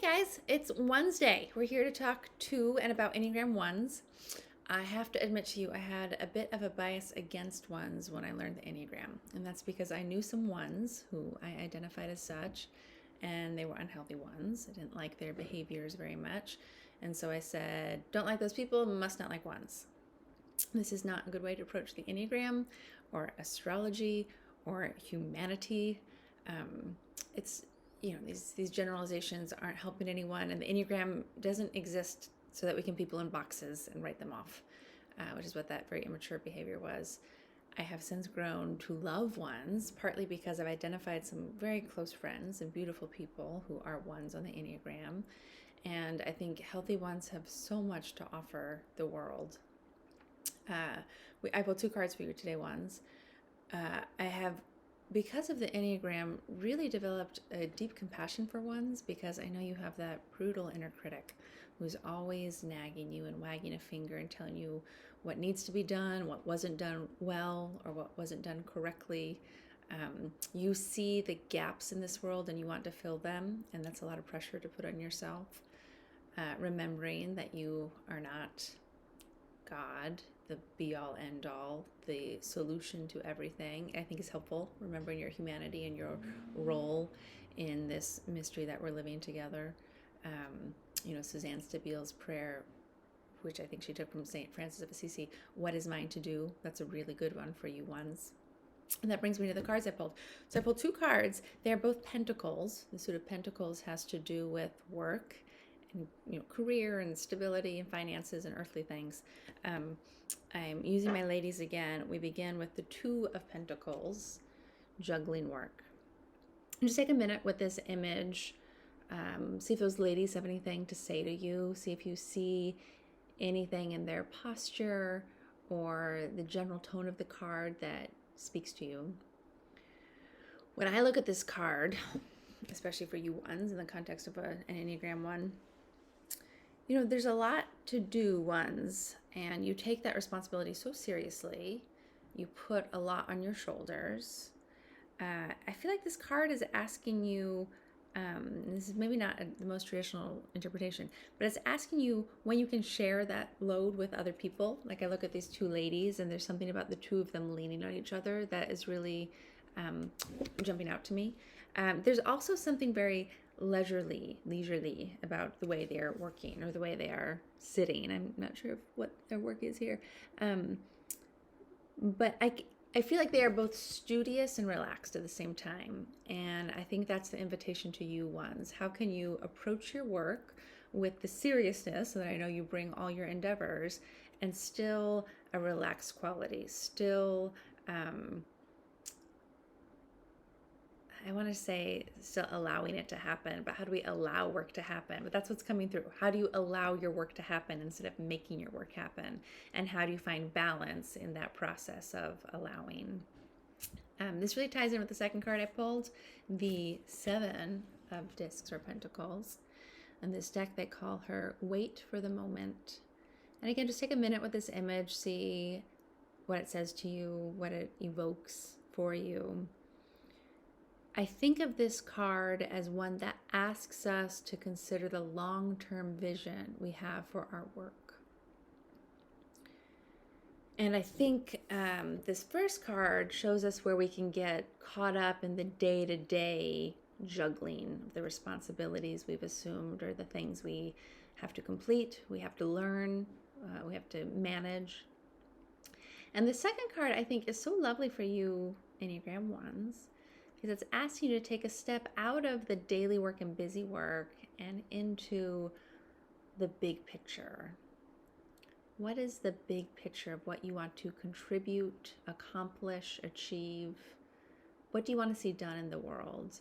guys, it's Wednesday. We're here to talk to and about Enneagram 1s. I have to admit to you, I had a bit of a bias against 1s when I learned the Enneagram. And that's because I knew some 1s who I identified as such, and they were unhealthy 1s. I didn't like their behaviors very much. And so I said, don't like those people, must not like 1s. This is not a good way to approach the Enneagram or astrology or humanity. It's these generalizations aren't helping anyone, and the Enneagram doesn't exist so that we can put people in boxes and write them off, which is what that very immature behavior was. I have since grown to love 1s, partly because I've identified some very close friends and beautiful people who are 1s on the Enneagram, and I think healthy 1s have so much to offer the world. I pulled 2 cards for you today, 1s. I have, because of the Enneagram, really developed a deep compassion for 1s, because I know you have that brutal inner critic who's always nagging you and wagging a finger and telling you what needs to be done, what wasn't done well, or what wasn't done correctly. You see the gaps in this world and you want to fill them, and that's a lot of pressure to put on yourself. Remembering that you are not God, the be-all, end-all, the solution to everything, I think is helpful. Remembering your humanity and your role in this mystery that we're living together. Suzanne Stabille's prayer, which I think she took from St. Francis of Assisi, what is mine to do? That's a really good one for you 1s. And that brings me to the cards I pulled. So I pulled 2 cards. They're both Pentacles. The suit of Pentacles has to do with work and career and stability and finances and earthly things. I'm using my ladies again. We begin with the 2 of Pentacles, juggling work. And just take a minute with this image. See if those ladies have anything to say to you. See if you see anything in their posture or the general tone of the card that speaks to you. When I look at this card, especially for you 1s in the context of an Enneagram 1, there's a lot to do, 1s, and you take that responsibility so seriously. You put a lot on your shoulders. I feel like this card is asking you, this is maybe not the most traditional interpretation, but it's asking you when you can share that load with other people. Like I look at these 2 ladies, and there's something about the 2 of them leaning on each other that is really jumping out to me. There's also something very leisurely about the way they are working or the way they are sitting. I'm not sure what their work is here. But I feel like they are both studious and relaxed at the same time. And I think that's the invitation to you 1s. How can you approach your work with the seriousness so that I know you bring all your endeavors, and still a relaxed quality, still I want to say still allowing it to happen, but how do we allow work to happen? But that's what's coming through. How do you allow your work to happen instead of making your work happen? And how do you find balance in that process of allowing? This really ties in with the second card I pulled, the 7 of Discs or Pentacles. And this deck, they call her Wait for the Moment. And again, just take a minute with this image, see what it says to you, what it evokes for you. I think of this card as one that asks us to consider the long-term vision we have for our work. And I think this first card shows us where we can get caught up in the day-to-day juggling of the responsibilities we've assumed, or the things we have to complete, we have to learn, we have to manage. And the second card, I think, is so lovely for you Enneagram 1s, because it's asking you to take a step out of the daily work and busy work and into the big picture. What is the big picture of what you want to contribute, accomplish, achieve? What do you want to see done in the world?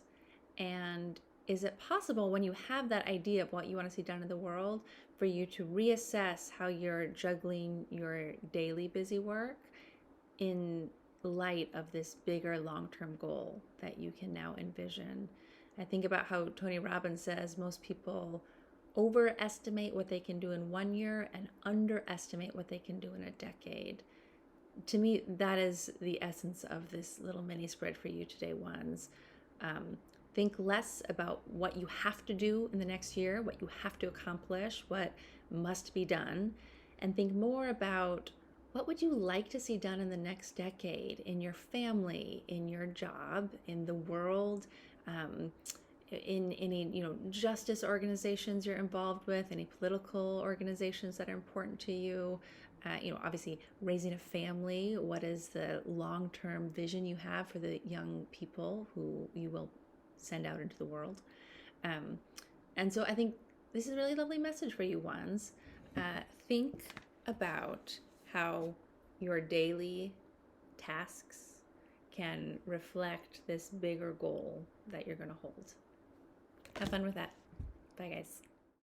And is it possible, when you have that idea of what you want to see done in the world, for you to reassess how you're juggling your daily busy work in light of this bigger long-term goal that you can now envision? I think about how Tony Robbins says most people overestimate what they can do in 1 year and underestimate what they can do in a decade. To me, that is the essence of this little mini spread for you today, 1s. Think less about what you have to do in the next year, what you have to accomplish, what must be done, and think more about what would you like to see done in the next decade in your family, in your job, in the world, in any justice organizations you're involved with, any political organizations that are important to you. Obviously raising a family. What is the long-term vision you have for the young people who you will send out into the world? And so I think this is a really lovely message for you ones. Think about how your daily tasks can reflect this bigger goal that you're going to hold. Have fun with that. Bye, guys.